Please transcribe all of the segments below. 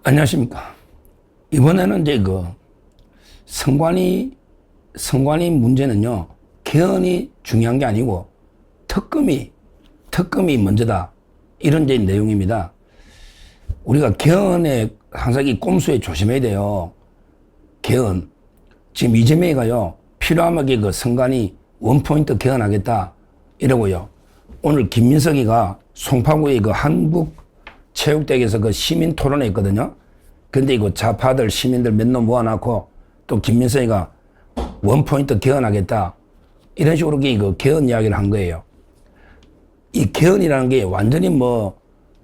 안녕하십니까. 이번에는 이제 선관위 문제는요, 개헌이 중요한 게 아니고 특검이 먼저다. 이런 이제 내용입니다. 우리가 개헌에 항상 이 꼼수에 조심해야 돼요. 개헌. 지금 이재명이가요, 필요하면 선관위 원포인트 개헌하겠다. 이러고요. 오늘 김민석이가 송파구의 한국체육대학에서 시민 토론회 있거든요. 근데 이거 좌파들, 시민들 몇 놈 모아놓고 또 김민석이가 원포인트 개헌하겠다. 이런 식으로 개헌 이야기를 한 거예요. 이 개헌이라는 게 완전히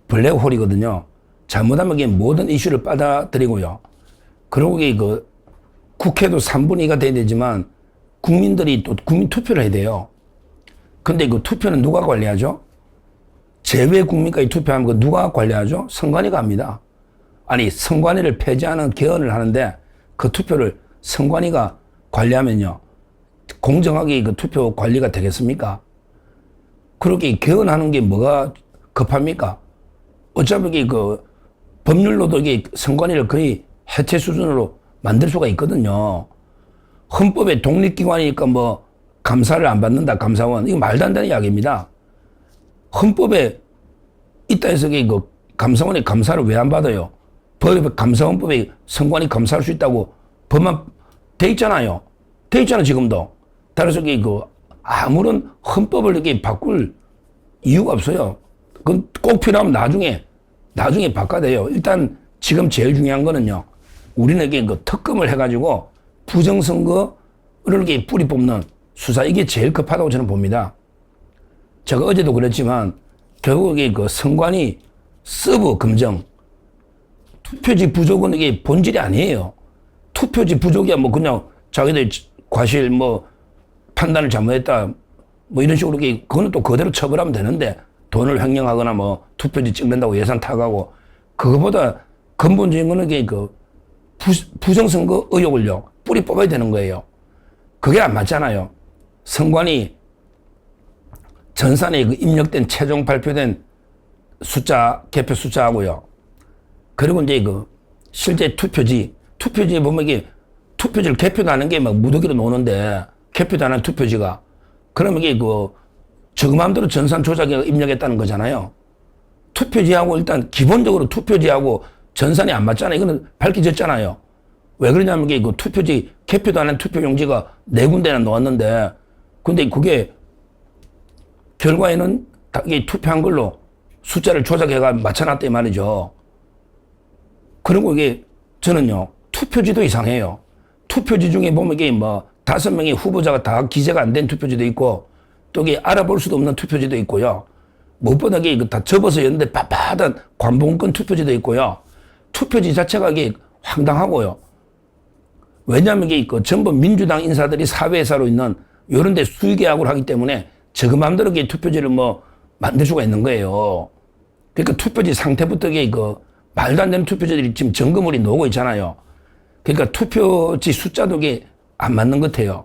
블랙홀이거든요. 잘못하면 모든 이슈를 받아들이고요. 그리고 국회도 3분의 2가 돼야 되지만 국민들이 또 국민 투표를 해야 돼요. 근데 투표는 누가 관리하죠? 제외 국민까지 투표하면 누가 관리하죠? 선관위가 합니다. 아니, 선관위를 폐지하는 개헌을 하는데 그 투표를 선관위가 관리하면요, 공정하게 투표 관리가 되겠습니까? 그렇게 개헌하는 게 뭐가 급합니까? 어차피 법률로도 선관위를 거의 해체 수준으로 만들 수가 있거든요. 헌법에 독립기관이니까 감사를 안 받는다, 감사원. 이거 말도 안 되는 이야기입니다. 헌법에 있다 해서 감사원이 감사를 왜 안 받아요? 감사원법에 선관위 감사할 수 있다고 법만 돼 있잖아요. 돼 있잖아, 지금도. 따라서 아무런 헌법을 이렇게 바꿀 이유가 없어요. 그건 꼭 필요하면 나중에 바꿔야 돼요. 일단 지금 제일 중요한 거는요, 우리는 특검을 해가지고 부정선거를 이렇게 뿌리 뽑는 수사, 이게 제일 급하다고 저는 봅니다. 제가 어제도 그랬지만 결국에 선관위 서브 검증, 투표지 부족은 이게 본질이 아니에요. 투표지 부족이야 그냥 자기들 과실 판단을 잘못했다 이런 식으로 그거는 또 그대로 처벌하면 되는데, 돈을 횡령하거나 투표지 찍는다고 예산 타가고, 그거보다 근본적인 거는 부정선거 의혹을요 뿌리 뽑아야 되는 거예요. 그게 안 맞잖아요. 선관위 전산에 입력된 최종 발표된 숫자, 개표 숫자하고요. 그리고 이제 실제 투표지에 보면 투표지를 개표도 하는 게 무더기로 노는데, 개표도 하는 투표지가. 그러면 저 마음대로 전산 조작에 입력했다는 거잖아요. 투표지하고 일단 기본적으로 투표지하고 전산이 안 맞잖아요. 이거는 밝혀졌잖아요. 왜 그러냐면 투표지, 개표도 하는 투표용지가 4군데나 놓았는데, 근데 그게 결과에는 투표한 걸로 숫자를 조작해가 맞춰놨다 이 말이죠. 그리고 저는요, 투표지도 이상해요. 투표지 중에 보면 5명의 후보자가 다 기재가 안 된 투표지도 있고, 또 알아볼 수도 없는 투표지도 있고요. 무엇보다 다 접어서 였는데 빳빳한 관봉권 투표지도 있고요. 투표지 자체가 황당하고요. 왜냐하면 전부 민주당 인사들이 사회회사로 있는 이런 데 수의계약을 하기 때문에 저 마음대로 투표지를 만들 수가 있는 거예요. 그러니까 투표지 상태부터 말도 안 되는 투표지들이 지금 점검물이 나오고 있잖아요. 그러니까 투표지 숫자도 안 맞는 것 같아요.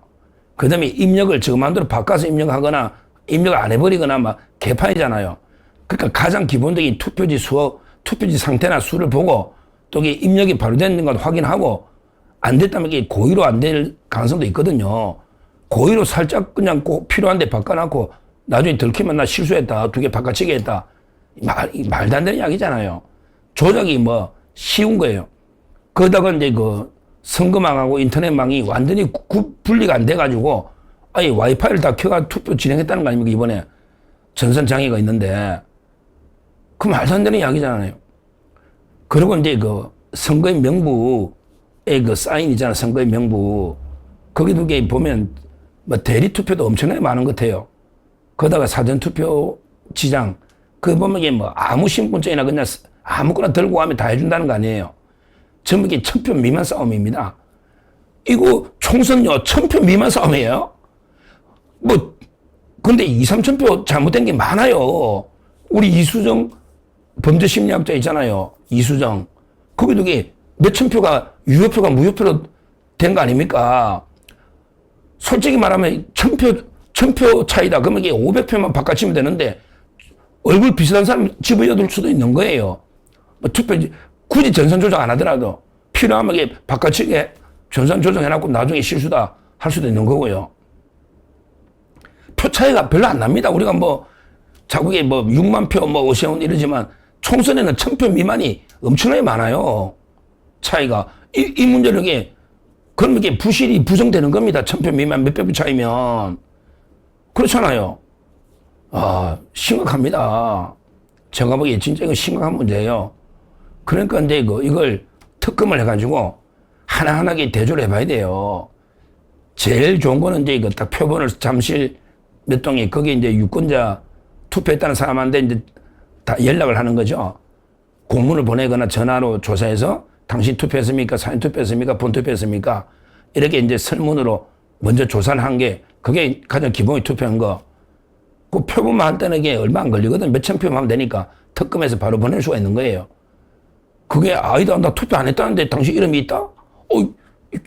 그 다음에 입력을 저 마음대로 바꿔서 입력하거나 입력을 안 해버리거나 개판이잖아요. 그러니까 가장 기본적인 투표지 상태나 수를 보고 또 입력이 바로 됐는가 확인하고, 안 됐다면 고의로 안 될 가능성도 있거든요. 고의로 살짝 그냥 꼭 필요한데 바꿔놓고 나중에 들키면 나 실수했다, 2개 바꿔치기 했다. 말도 안 되는 이야기잖아요. 조작이 쉬운 거예요. 그러다가 이제 선거망하고 인터넷망이 완전히 분리가 안 돼가지고, 아예 와이파이를 다 켜가 투표 진행했다는 거 아닙니까, 이번에. 전선 장애가 있는데. 그 말도 안 되는 이야기잖아요. 그리고 이제 선거인 명부에 사인 있잖아, 선거인 명부. 거기도 보면 대리 투표도 엄청나게 많은 것 같아요. 거기다가 사전투표 지장. 그거 보면 아무 신분증이나 그냥 아무거나 들고 가면 다 해준다는 거 아니에요. 전부 1000표 미만 싸움입니다. 이거 총선요, 1000표 미만 싸움이에요? 근데 2,000~3,000표 잘못된 게 많아요. 우리 이수정 범죄심리학자 있잖아요. 이수정. 거기도 몇천 표가 유효표가 무효표로 된 거 아닙니까? 솔직히 말하면 1000표 차이다. 그러면 500표만 바꿔치면 되는데, 얼굴 비슷한 사람 집어넣을 수도 있는 거예요. 투표지 굳이 전산 조작 안 하더라도 필요하면 이게 바깥쪽에 전산 조작해놓고 나중에 실수다 할 수도 있는 거고요. 표 차이가 별로 안 납니다. 우리가 뭐 자국에 뭐 6만 표 뭐 오세훈 이러지만 총선에는 1000표 미만이 엄청나게 많아요. 차이가. 이 문제는 이게 그러면 이게 부실이 부정되는 겁니다. 1000표 미만 몇백 표 차이면. 그렇잖아요. 아, 심각합니다. 제가 보기에 진짜 이거 심각한 문제예요. 그러니까 이제 이걸 특검을 해가지고 하나하나게 대조를 해봐야 돼요. 제일 좋은 거는 이제 이거 딱 표본을 잠실 몇 동에 거기 이제 유권자 투표했다는 사람한테 이제 다 연락을 하는 거죠. 공문을 보내거나 전화로 조사해서 당신 투표했습니까? 사전 투표했습니까? 본 투표했습니까? 이렇게 이제 설문으로 먼저 조사를 한 게 그게 가장 기본이 투표한 거. 그 표본만 할 때는 이게 얼마 안 걸리거든. 몇천 표만 하면 되니까 특검에서 바로 보낼 수가 있는 거예요. 그게 아니다. 나 투표 안 했다는데 당신 이름이 있다?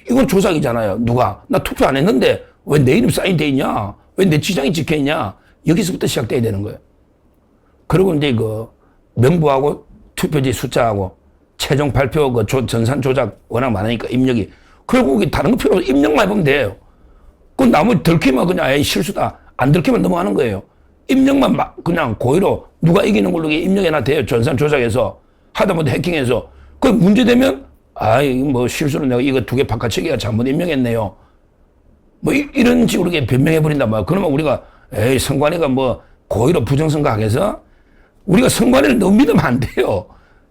이건 조작이잖아요. 누가? 나 투표 안 했는데 왜 내 이름 사인돼 있냐? 왜 내 지장이 찍혀 있냐? 여기서부터 시작돼야 되는 거예요. 그리고 이제 명부하고 투표지 숫자하고 최종 발표 전산 조작 워낙 많으니까 입력이. 결국 다른 거 필요 없어. 입력만 해보면 돼요. 그 나머지 들키면 그냥 에이 실수다. 안 들키면 넘어가는 거예요. 입력만 그냥 고의로 누가 이기는 걸로 입력해놔 돼요. 전산 조작해서 하다 못해 해킹해서. 그 문제되면 뭐 실수로 내가 이거 2개 바깥치기가 잘못 입력했네요. 뭐 이런 식으로 변명해버린단 말이야. 그러면 우리가 에이 선관위가 뭐 고의로 부정선거하겠어? 우리가 선관위를 너무 믿으면 안 돼요.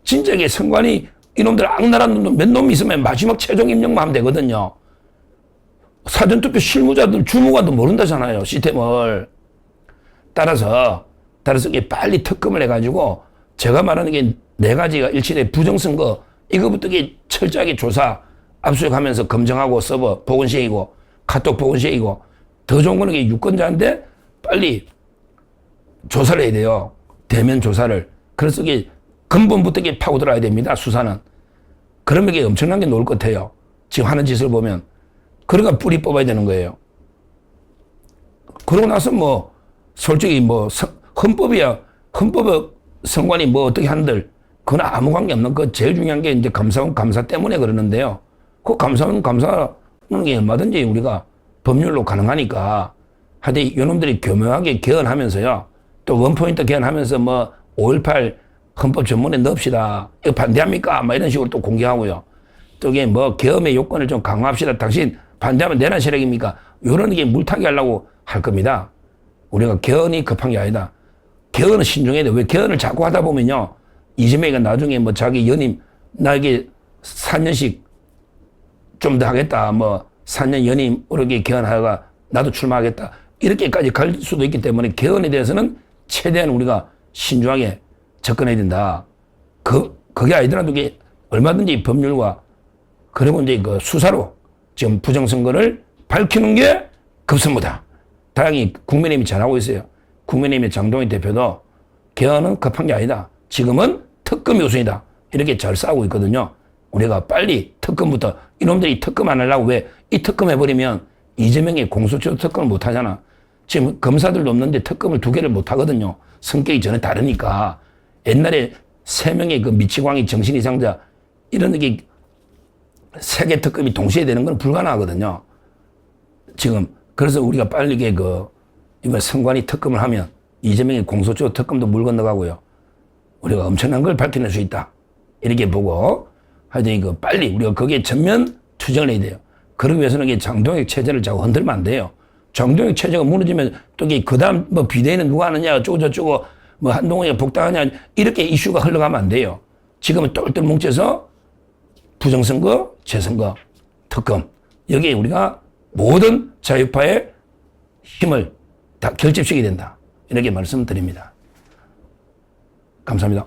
진짜 이게 선관위 이놈들 악랄한 놈 몇 놈 있으면 마지막 최종 입력만 하면 되거든요. 사전투표 실무자들 주무관도 모른다잖아요. 시스템을. 따라서 이게 빨리 특검을 해가지고 제가 말하는 게 4가지가 일치돼 부정선거 이거부터 철저하게 조사 압수수색하면서 검증하고 서버 복원시키고 카톡 복원시키고 더 좋은 거는 유권자인데 빨리 조사를 해야 돼요. 대면 조사를. 그래서 이게 근본부터 파고들어야 됩니다. 수사는. 그러면 이게 엄청난 게 나올 것 같아요. 지금 하는 짓을 보면. 그러니까 뿌리 뽑아야 되는 거예요. 그러고 나서 뭐 솔직히 뭐 헌법이야. 헌법에 선관위 뭐 어떻게 한들 그건 아무 관계 없는 거. 제일 중요한 게 이제 감사원 감사 때문에 그러는데요. 그 감사원 감사는 게 얼마든지 우리가 법률로 가능하니까 하여튼 이놈들이 교묘하게 개헌하면서요. 또 원포인트 개헌하면서 뭐 5.18 헌법 전문에 넣읍시다. 이거 반대합니까? 막 이런 식으로 또 공개하고요. 또 이게 뭐 계엄의 요건을 좀 강화합시다. 당신 반대하면 내란 세력입니까? 이런 게 물타기 하려고 할 겁니다. 우리가 개헌이 급한 게 아니다. 개헌은 신중해야 돼. 왜 개헌을 자꾸 하다 보면요. 이재명이가 나중에 뭐 자기 연임 나에게 4년씩 좀 더 하겠다. 뭐 4년 연임 이렇게 개헌하다가 나도 출마하겠다. 이렇게까지 갈 수도 있기 때문에 개헌에 대해서는 최대한 우리가 신중하게 접근해야 된다. 그게 아니더라도 이게 얼마든지 법률과 그리고 이제 수사로 지금 부정선거를 밝히는 게 급선무다. 다행히 국민의힘이 잘하고 있어요. 국민의힘의 장동희 대표도 개헌은 급한 게 아니다. 지금은 특검이 우선이다. 이렇게 잘 싸우고 있거든요. 우리가 빨리 특검부터 이놈들이 특검 안 하려고 왜 이 특검 해버리면 이재명이 공소시효 특검을 못 하잖아. 지금 검사들도 없는데 특검을 2개를 못 하거든요. 성격이 전혀 다르니까. 옛날에 3명의 미치광이 정신이상자 이런 게 3개 특검이 동시에 되는 건 불가능하거든요. 지금 그래서 우리가 빨리 이번 선관위 특검을 하면 이재명의 공소시효 특검도 물 건너가고요. 우리가 엄청난 걸 밝혀낼 수 있다. 이렇게 보고 하여튼 빨리 우리가 거기에 전면 투쟁을 해야 돼요. 그러기 위해서는 장동혁 체제를 자꾸 흔들면 안 돼요. 장동혁 체제가 무너지면 또 그 다음 뭐 비대위는 누가 하느냐 어쩌고 저쩌고 뭐 한동훈이 복당하냐 이렇게 이슈가 흘러가면 안 돼요. 지금은 똘똘 뭉쳐서 부정선거, 재선거, 특검 여기에 우리가 모든 자유파의 힘을 다 결집시켜야 된다. 이렇게 말씀드립니다. 감사합니다.